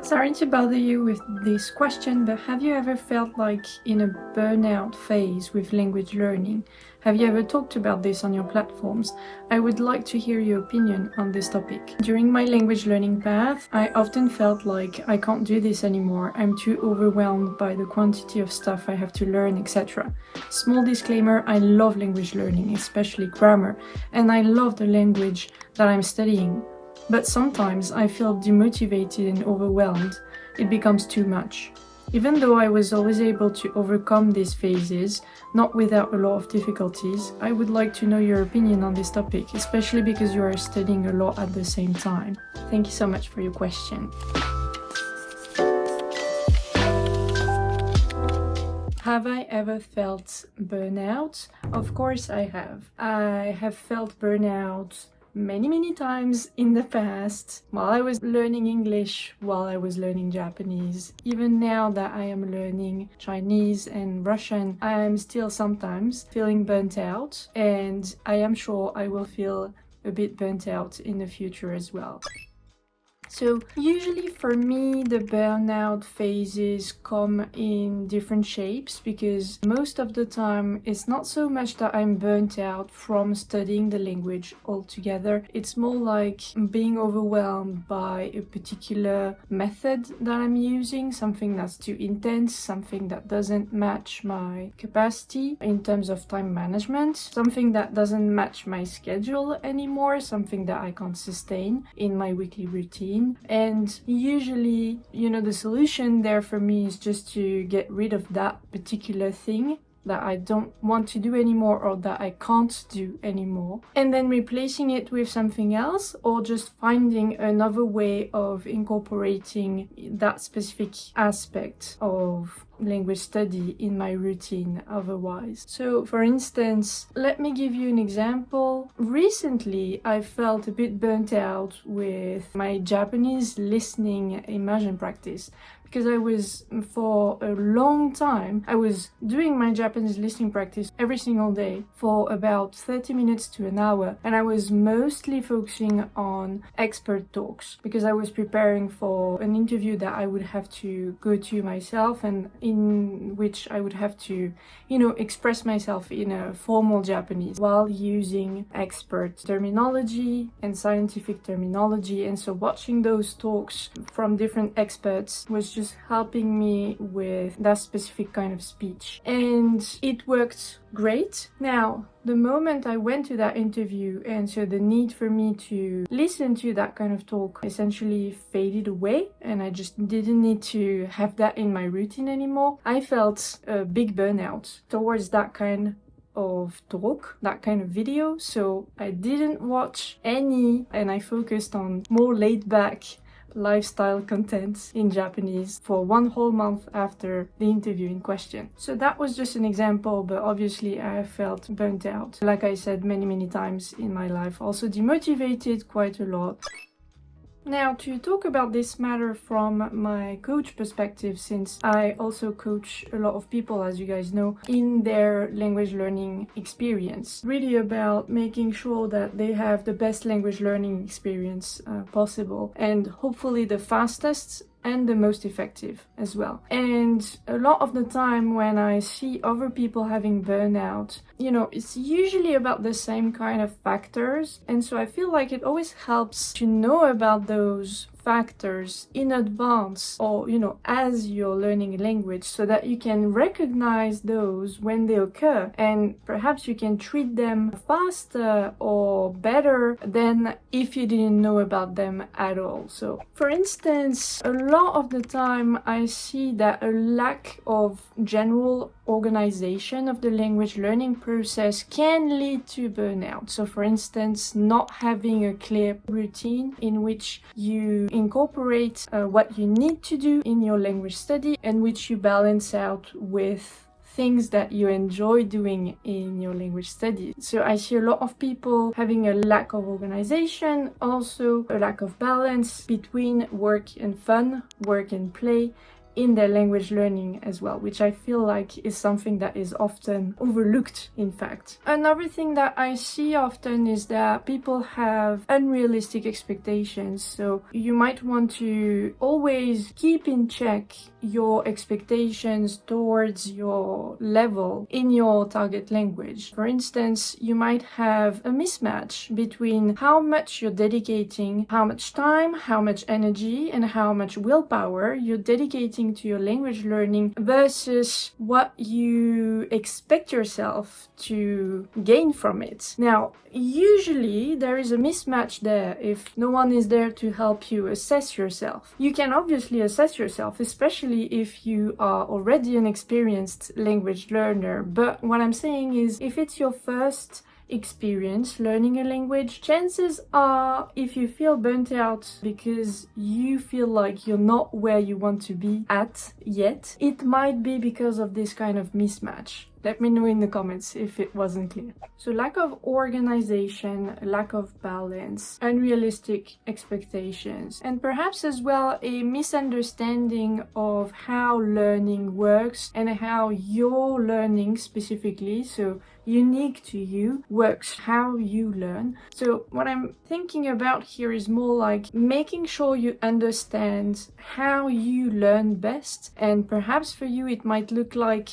Sorry to bother you with this question, but have you ever felt like in a burnout phase with language learning? Have you ever talked about this on your platforms? I would like to hear your opinion on this topic. During my language learning path, I often felt like I can't do this anymore. I'm too overwhelmed by the quantity of stuff I have to learn, etc. Small disclaimer, I love language learning, especially grammar, and I love the language that I'm studying. But sometimes I feel demotivated and overwhelmed. It becomes too much. Even though I was always able to overcome these phases, not without a lot of difficulties, I would like to know your opinion on this topic, especially because you are studying a lot at the same time. Thank you so much for your question. Have I ever felt burnout? Of course I have. I have felt burnout many times in the past, while I was learning English, while I was learning Japanese. Even now that I am learning Chinese and Russian, I am still sometimes feeling burnt out, and I am sure I will feel a bit burnt out in the future as well. So usually for me, the burnout phases come in different shapes, because most of the time it's not so much that I'm burnt out from studying the language altogether. It's more like being overwhelmed by a particular method that I'm using, something that's too intense, something that doesn't match my capacity in terms of time management, something that doesn't match my schedule anymore, something that I can't sustain in my weekly routine. And usually, the solution there for me is just to get rid of that particular thing that I don't want to do anymore or that I can't do anymore, and then replacing it with something else, or just finding another way of incorporating that specific aspect of language study in my routine otherwise. So for instance, let me give you an example. Recently I felt a bit burnt out with my Japanese listening immersion practice, because I was, for a long time, I was doing my Japanese listening practice every single day for about 30 minutes to an hour, and I was mostly focusing on expert talks, because I was preparing for an interview that I would have to go to myself, and in which I would have to, express myself in a formal Japanese while using expert terminology and scientific terminology. And so watching those talks from different experts was just helping me with that specific kind of speech, and it worked great. Now, the moment I went to that interview, and so the need for me to listen to that kind of talk essentially faded away, and I just didn't need to have that in my routine anymore, I felt a big burnout towards that kind of talk, that kind of video. So I didn't watch any, and I focused on more laid back lifestyle content in Japanese for 1 whole month after the interview in question. So that was just an example, but obviously I felt burnt out, like I said, many times in my life. Also demotivated quite a lot. Now, to talk about this matter from my coach perspective, since I also coach a lot of people, as you guys know, in their language learning experience, really about making sure that they have the best language learning experience possible, and hopefully the fastest and the most effective as well. And a lot of the time when I see other people having burnout, it's usually about the same kind of factors. And so I feel like it always helps to know about those factors in advance, or as you're learning a language, so that you can recognize those when they occur, and perhaps you can treat them faster or better than if you didn't know about them at all. So for instance, a lot of the time I see that a lack of general organization of the language learning process can lead to burnout. So for instance, not having a clear routine in which you incorporate what you need to do in your language study, and which you balance out with things that you enjoy doing in your language study. So I see a lot of people having a lack of organization, also a lack of balance between work and fun, work and play, in their language learning as well, which I feel like is something that is often overlooked, in fact. Another thing that I see often is that people have unrealistic expectations. So you might want to always keep in check your expectations towards your level in your target language. For instance, you might have a mismatch between how much you're dedicating, how much time, how much energy, and how much willpower you're dedicating to your language learning versus what you expect yourself to gain from it. Now, usually there is a mismatch there if no one is there to help you assess yourself. You can obviously assess yourself, especially if you are already an experienced language learner. But what I'm saying is, if it's your first experience learning a language, chances are, if you feel burnt out because you feel like you're not where you want to be at yet, it might be because of this kind of mismatch. Let me know in the comments if it wasn't clear. So lack of organization, lack of balance, unrealistic expectations, and perhaps as well a misunderstanding of how learning works and how your learning specifically, so unique to you, works, how you learn. So what I'm thinking about here is more like making sure you understand how you learn best, and perhaps for you it might look like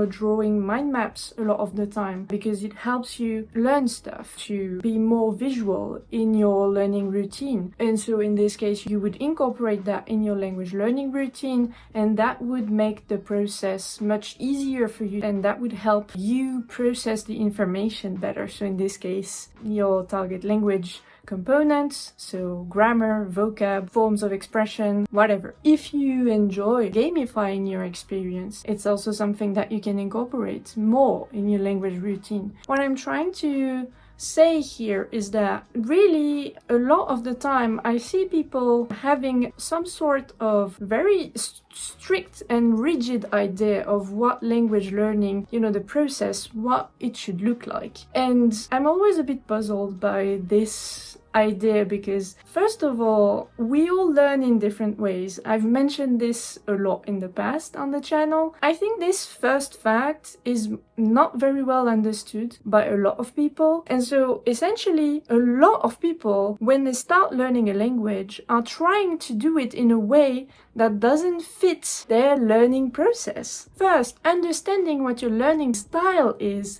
drawing mind maps a lot of the time, because it helps you learn stuff, to be more visual in your learning routine. And so in this case you would incorporate that in your language learning routine, and that would make the process much easier for you, and that would help you process the information better. So in this case, your target language components, so grammar, vocab, forms of expression, whatever. If you enjoy gamifying your experience, it's also something that you can incorporate more in your language routine. What I'm trying to say here is that really a lot of the time I see people having some sort of very strict and rigid idea of what language learning, the process, what it should look like. And I'm always a bit puzzled by this idea, because first of all, we all learn in different ways. I've mentioned this a lot in the past on the channel. I think this first fact is not very well understood by a lot of people, and so essentially a lot of people, when they start learning a language, are trying to do it in a way that doesn't fit their learning process. First, understanding what your learning style is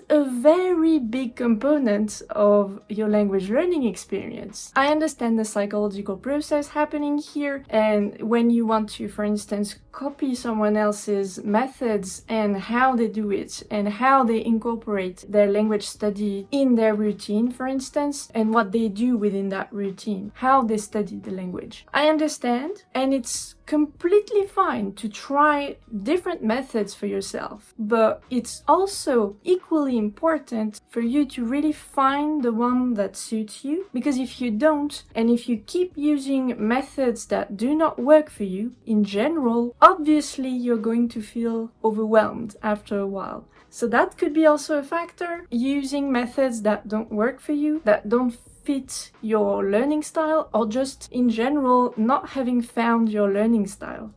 a very big component of your language learning experience. I understand the psychological process happening here, and when you want to, for instance, copy someone else's methods and how they do it and how they incorporate their language study in their routine, for instance, and what they do within that routine, how they study the language. I understand, and it's completely fine to try different methods for yourself, but it's also equally important for you to really find the one that suits you, because if you don't, and if you keep using methods that do not work for you in general, obviously you're going to feel overwhelmed after a while. So that could be also a factor, using methods that don't work for you, that don't fit your learning style, or just in general not having found your learning style.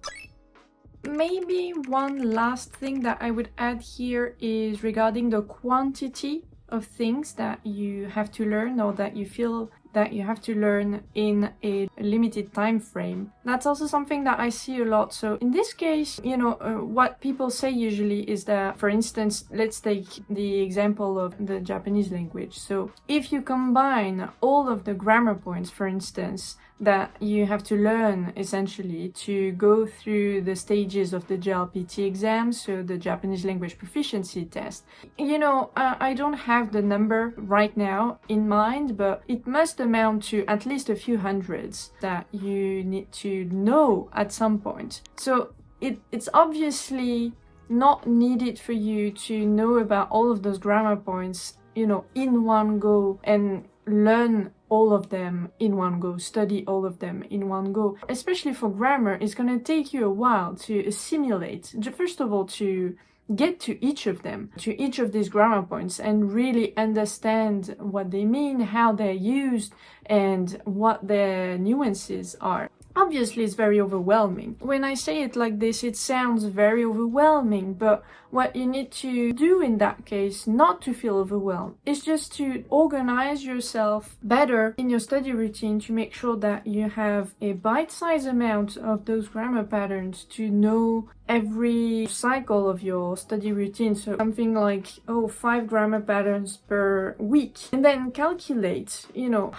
Maybe one last thing that I would add here is regarding the quantity of things that you have to learn, or that you feel that you have to learn in a limited time frame. That's also something that I see a lot. So in this case, what people say usually is that, for instance, let's take the example of the Japanese language. So if you combine all of the grammar points, for instance, that you have to learn essentially to go through the stages of the JLPT exam, so the Japanese language proficiency test. I don't have the number right now in mind, but it must amount to at least a few hundreds that you need to know at some point. So it's obviously not needed for you to know about all of those grammar points, in one go, and learn all of them in one go, study all of them in one go. Especially for grammar, it's going to take you a while to assimilate, first of all, to get to each of them, to each of these grammar points, and really understand what they mean, how they're used, and what their nuances are. Obviously, it's very overwhelming. When I say it like this, it sounds very overwhelming, but what you need to do in that case, not to feel overwhelmed, is just to organize yourself better in your study routine to make sure that you have a bite-sized amount of those grammar patterns to know every cycle of your study routine. So something like, 5 grammar patterns per week. And then calculate,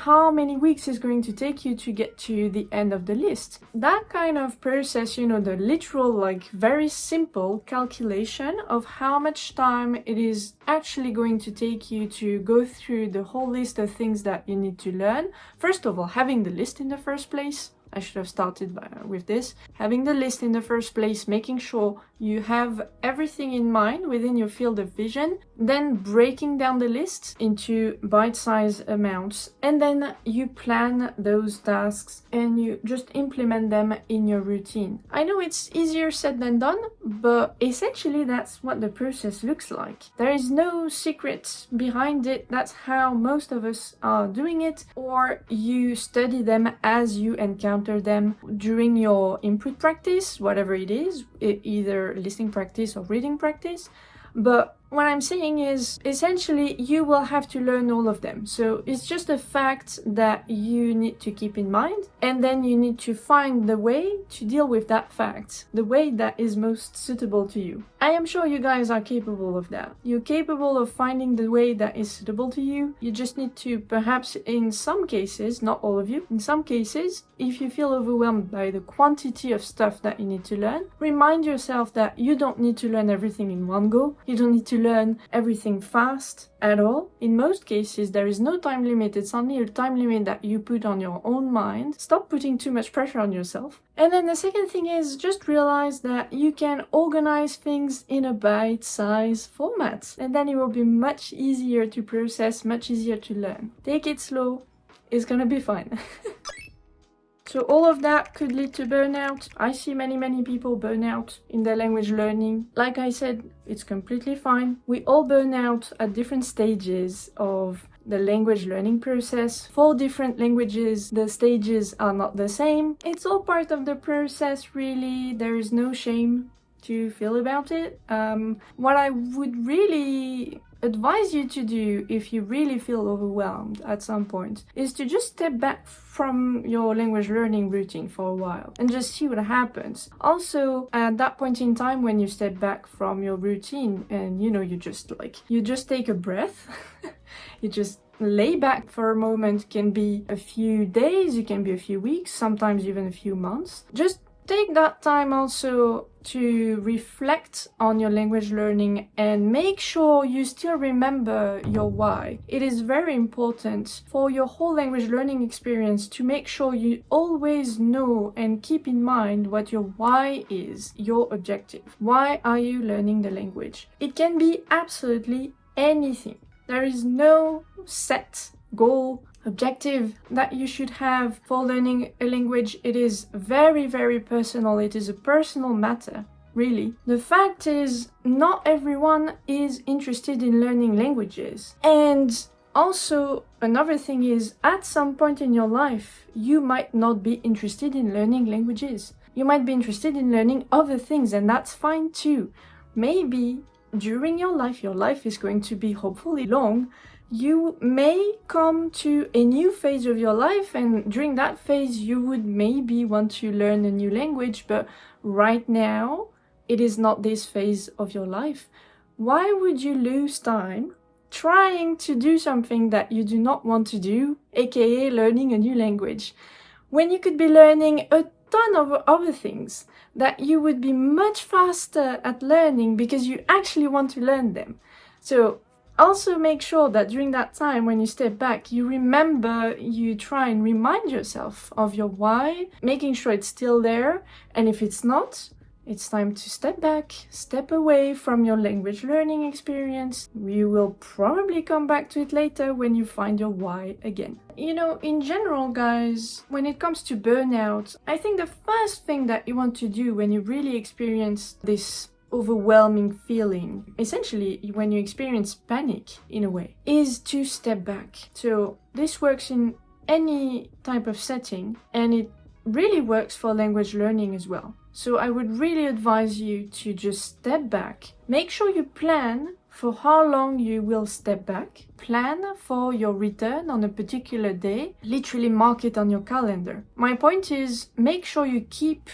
how many weeks is going to take you to get to the end of the list. That kind of process, the literal, very simple calculation of how much time it is actually going to take you to go through the whole list of things that you need to learn. First of all, having the list in the first place. I should have started with this. Having the list in the first place, making sure you have everything in mind within your field of vision, then breaking down the list into bite-sized amounts, and then you plan those tasks and you just implement them in your routine. I know it's easier said than done, but essentially that's what the process looks like. There is no secret behind it. That's how most of us are doing it, or you study them as you encounter them during your input practice, whatever it is, either listening practice or reading practice. But what I'm saying is, essentially, you will have to learn all of them. So it's just a fact that you need to keep in mind, and then you need to find the way to deal with that fact, the way that is most suitable to you. I am sure you guys are capable of that. You're capable of finding the way that is suitable to you. You just need to, perhaps in some cases, not all of you, in some cases, if you feel overwhelmed by the quantity of stuff that you need to learn, remind yourself that you don't need to learn everything in one go. You don't need to learn everything fast at all. In most cases, there is no time limit. It's only a time limit that you put on your own mind. Stop putting too much pressure on yourself. And then the second thing is just realize that you can organize things in a bite-sized format, and then it will be much easier to process, much easier to learn. Take it slow. It's gonna be fine. So all of that could lead to burnout. I see many people burn out in their language learning. Like I said, it's completely fine. We all burn out at different stages of the language learning process. For different languages, the stages are not the same. It's all part of the process, really. There is no shame to feel about it. What I would really advise you to do if you really feel overwhelmed at some point is to just step back from your language learning routine for a while and just see what happens. Also, at that point in time when you step back from your routine and you just take a breath, you just lay back for a moment. It can be a few days, it can be a few weeks, sometimes even a few months. Just take that time also to reflect on your language learning and make sure you still remember your why. It is very important for your whole language learning experience to make sure you always know and keep in mind what your why is, your objective. Why are you learning the language? It can be absolutely anything. There is no set goal, objective that you should have for learning a language. It is very personal. It is a personal matter, really. The fact is, not everyone is interested in learning languages. And also, another thing is, at some point in your life, you might not be interested in learning languages. You might be interested in learning other things, and that's fine too. Maybe during your life is going to be hopefully long. You may come to a new phase of your life, and during that phase you would maybe want to learn a new language, but right now it is not this phase of your life. Why would you lose time trying to do something that you do not want to do, aka learning a new language, when you could be learning a ton of other things that you would be much faster at learning because you actually want to learn them? So also make sure that during that time when you step back, you remember, you try and remind yourself of your why, making sure it's still there. And if it's not, it's time to step back, step away from your language learning experience. You will probably come back to it later when you find your why again. In general, guys, when it comes to burnout, I think the first thing that you want to do when you really experience this overwhelming feeling, essentially when you experience panic in a way, is to step back. So this works in any type of setting, and it really works for language learning as well. So I would really advise you to just step back. Make sure you plan for how long you will step back. Plan for your return on a particular day. Literally mark it on your calendar. My point is, make sure you keep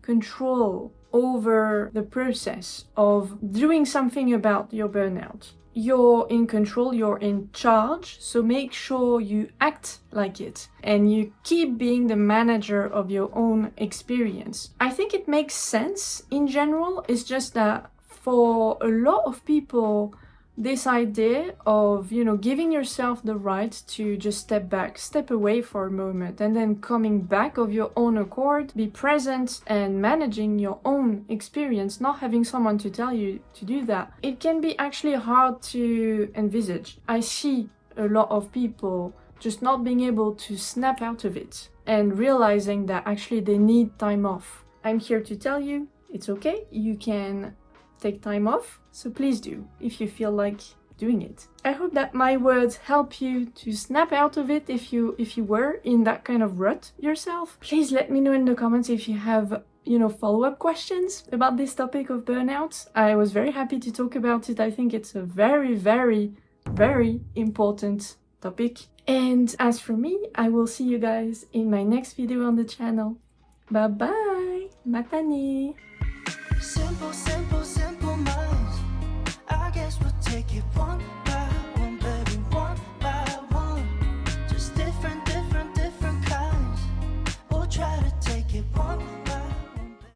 control over the process of doing something about your burnout. You're in control, you're in charge, so make sure you act like it and you keep being the manager of your own experience. I think it makes sense in general. It's just that for a lot of people, this idea of, giving yourself the right to just step back, step away for a moment, and then coming back of your own accord, be present and managing your own experience, not having someone to tell you to do that, it can be actually hard to envisage. I see a lot of people just not being able to snap out of it and realizing that actually they need time off. I'm here to tell you, it's okay, you can take time off, so please do if you feel like doing it. I hope that my words help you to snap out of it if you were in that kind of rut yourself. Please let me know in the comments if you have follow-up questions about this topic of burnout. I was very happy to talk about it. I think it's a very, very, very important topic. And as for me, I will see you guys in my next video on the channel. Bye bye! Matane! Simple, simple, simple minds. I guess we'll take it one